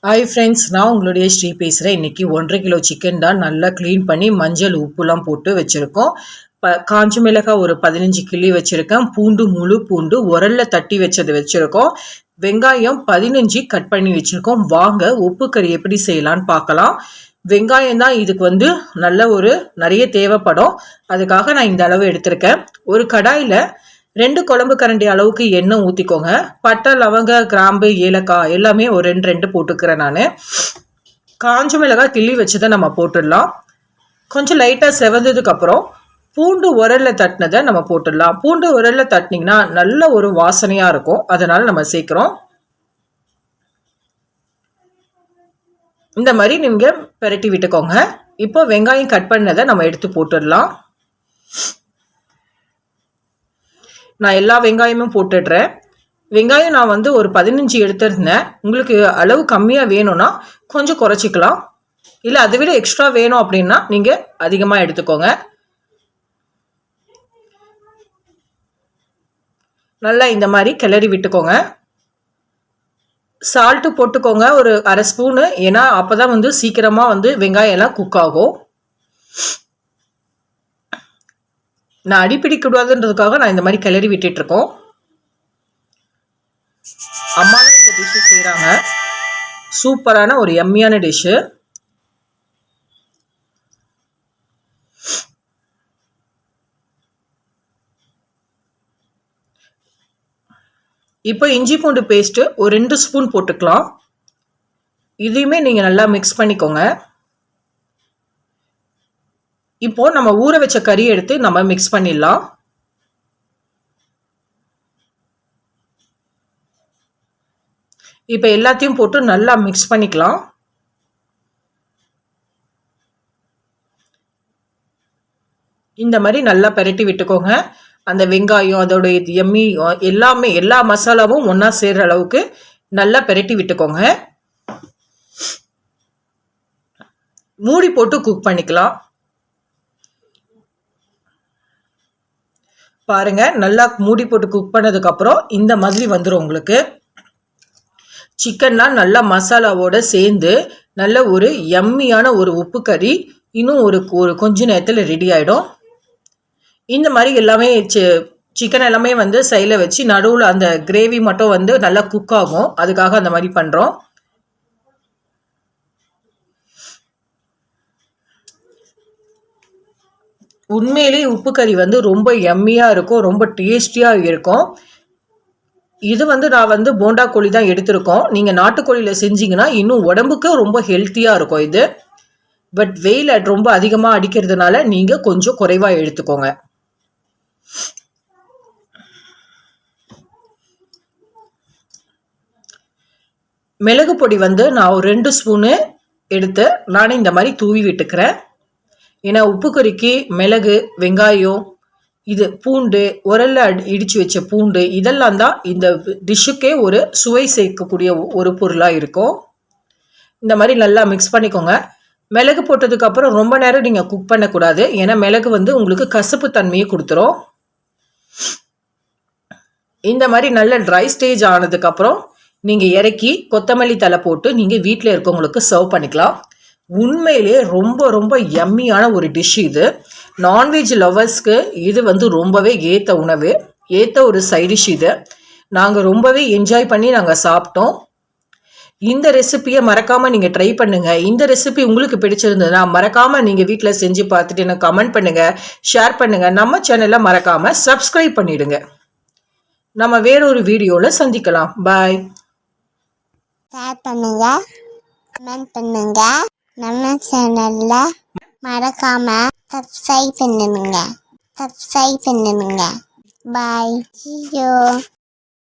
Hi friends, நான் உங்களுடைய ஸ்ரீ பேசுகிறேன். இன்றைக்கி 1.5 கிலோ சிக்கன் தான் நல்லா க்ளீன் பண்ணி மஞ்சள் உப்புலாம் போட்டு வச்சுருக்கோம். காஞ்ச மிளகாய் ஒரு 15 கிள்ளி வச்சுருக்கேன். பூண்டு, முழு பூண்டு உரலில் தட்டி வச்சது வச்சுருக்கோம். வெங்காயம் 15 கட் பண்ணி வச்சுருக்கோம். வாங்க உப்பு கறி எப்படி செய்யலான்னு பார்க்கலாம். வெங்காயம் தான் இதுக்கு நல்ல நிறைய தேவைப்படும். அதுக்காக நான் இந்த அளவு எடுத்திருக்கேன். ஒரு கடாயில் 2 குழம்பு கரண்டி அளவுக்கு எண்ணெய் ஊற்றிக்கோங்க. பட்டை, லவங்க, கிராம்பு, ஏலக்காய் எல்லாமே ஒரு 2 போட்டுக்கிறேன். நான் காஞ்ச மிளகாய் கிள்ளி வச்சதை நம்ம போட்டுடலாம். கொஞ்சம் லைட்டாக செவந்ததுக்கப்புறம் பூண்டு உரலில் தட்டினதை நம்ம போட்டுடலாம். பூண்டு உரலில் தட்டினீங்கன்னா நல்ல ஒரு வாசனையாக இருக்கும். அதனால் நம்ம சேர்க்குறோம். இந்த மாதிரி நீங்கள் பெரட்டி விட்டுக்கோங்க. இப்போ வெங்காயம் கட் பண்ணதை நம்ம எடுத்து போட்டுடலாம். நான் எல்லா வெங்காயமும் போட்டுடுறேன். வெங்காயம் நான் ஒரு 15 எடுத்துருந்தேன். உங்களுக்கு அளவு கம்மியாக வேணும்னா கொஞ்சம் குறைச்சிக்கலாம். இல்லை அதை விட எக்ஸ்ட்ரா வேணும் அப்படின்னா நீங்கள் அதிகமாக எடுத்துக்கோங்க. நல்லா இந்த மாதிரி கிளறி விட்டுக்கோங்க. சால்ட்டு போட்டுக்கோங்க ஒரு 1/2 ஸ்பூனு. ஏன்னா அப்போ தான் சீக்கிரமாக வெங்காயம் எல்லாம் குக் ஆகும். நான் அடிப்பிடிக்கூடாதுன்றதுக்காக நான் இந்த மாதிரி கிளறி விட்டுட்ருக்கோம். அம்மா தான் இந்த டிஷ்ஷு செய்கிறாங்க. சூப்பரான ஒரு எம்மியான டிஷ்ஷு. இப்போ இஞ்சி பூண்டு பேஸ்ட்டு ஒரு 2 ஸ்பூன் போட்டுக்கலாம். இதையுமே நீங்கள் நல்லா மிக்ஸ் பண்ணிக்கோங்க. இப்போ நம்ம ஊற வச்ச கறி எடுத்து நம்ம மிக்ஸ் பண்ணிடலாம். இப்போ எல்லாத்தையும் போட்டு நல்லா மிக்ஸ் பண்ணிக்கலாம். இந்த மாதிரி நல்லா பெரட்டி விட்டுக்கோங்க. அந்த வெங்காயம் அதோட எம்மி எல்லாமே எல்லா மசாலாவும் ஒன்றா சேர்ற அளவுக்கு நல்லா பெரட்டி விட்டுக்கோங்க. மூடி போட்டு குக் பண்ணிக்கலாம். பாருங்க, நல்லா மூடி போட்டு குக் பண்ணதுக்கப்புறம் இந்த மாதிரி வந்துடும் உங்களுக்கு. சிக்கன்லாம் நல்லா மசாலாவோட சேர்ந்து நல்ல ஒரு எம்மியான ஒரு உப்பு கறி இன்னும் ஒரு கொஞ்ச நேரத்தில் ரெடி ஆகிடும். இந்த மாதிரி எல்லாமே சிக்கன் எல்லாமே சைடில் வச்சு நடுவில் அந்த கிரேவி மட்டும் நல்லா குக் ஆகும். அதுக்காக அந்த மாதிரி பண்ணுறோம். உண்மையிலே உப்பு கறி ரொம்ப எம்மியாக இருக்கும், ரொம்ப டேஸ்டியாக இருக்கும். இது நான் போண்டா கோழி தான் எடுத்திருக்கோம். நீங்கள் நாட்டுக்கோழியில் செஞ்சீங்கன்னா இன்னும் உடம்புக்கு ரொம்ப ஹெல்த்தியாக இருக்கும் இது. பட் வெயில் ரொம்ப அதிகமாக அடிக்கிறதுனால நீங்கள் கொஞ்சம் குறைவாக எடுத்துக்கோங்க. மிளகு பொடி நான் ஒரு 2 ஸ்பூனு எடுத்து நானே இந்த மாதிரி தூவி விட்டுக்கிறேன். ஏன்னா உப்பு கறிக்கு மிளகு, வெங்காயம், இது பூண்டு, உரலில் இடித்து வச்ச பூண்டு இதெல்லாம் தான் இந்த டிஷ்ஷுக்கே ஒரு சுவை சேர்க்கக்கூடிய ஒரு பொருளாக இருக்கும். இந்த மாதிரி நல்லா மிக்ஸ் பண்ணிக்கோங்க. மிளகு போட்டதுக்கப்புறம் ரொம்ப நேரம் நீங்கள் குக் பண்ணக்கூடாது. ஏன்னா மிளகு உங்களுக்கு கசப்பு தன்மையை கொடுத்துரும். இந்த மாதிரி நல்ல ட்ரை ஸ்டேஜ் ஆனதுக்கப்புறம் நீங்கள் இறக்கி கொத்தமல்லி தலை போட்டு நீங்கள் வீட்டில் இருக்கவங்களுக்கு சர்வ் பண்ணிக்கலாம். உண்மையிலே ரொம்ப ரொம்ப எம்மியான ஒரு டிஷ் இது. நான்வெஜ் லவர்ஸ்க்கு இது ரொம்பவே ஏற்ற உணவு, ஏற்ற ஒரு சைட் டிஷ் இது. நாங்கள் ரொம்பவே என்ஜாய் பண்ணி நாங்கள் சாப்பிட்டோம். இந்த ரெசிபியை மறக்காமல் நீங்கள் ட்ரை பண்ணுங்கள். இந்த ரெசிபி உங்களுக்கு பிடிச்சிருந்ததுன்னா மறக்காமல் நீங்கள் வீட்டில் செஞ்சு பார்த்துட்டு எனக்கு கமெண்ட் பண்ணுங்கள், ஷேர் பண்ணுங்கள். நம்ம சேனலை மறக்காமல் சப்ஸ்கிரைப் பண்ணிவிடுங்க. நம்ம வேறொரு வீடியோவில் சந்திக்கலாம். பாய். ஷேர் பண்ணுங்கள், கமெண்ட் பண்ணுங்கள். நம்ம சேனல்ல மறக்காம சப்ஸ்கிரைப் பண்ணுங்க. பாய். See you.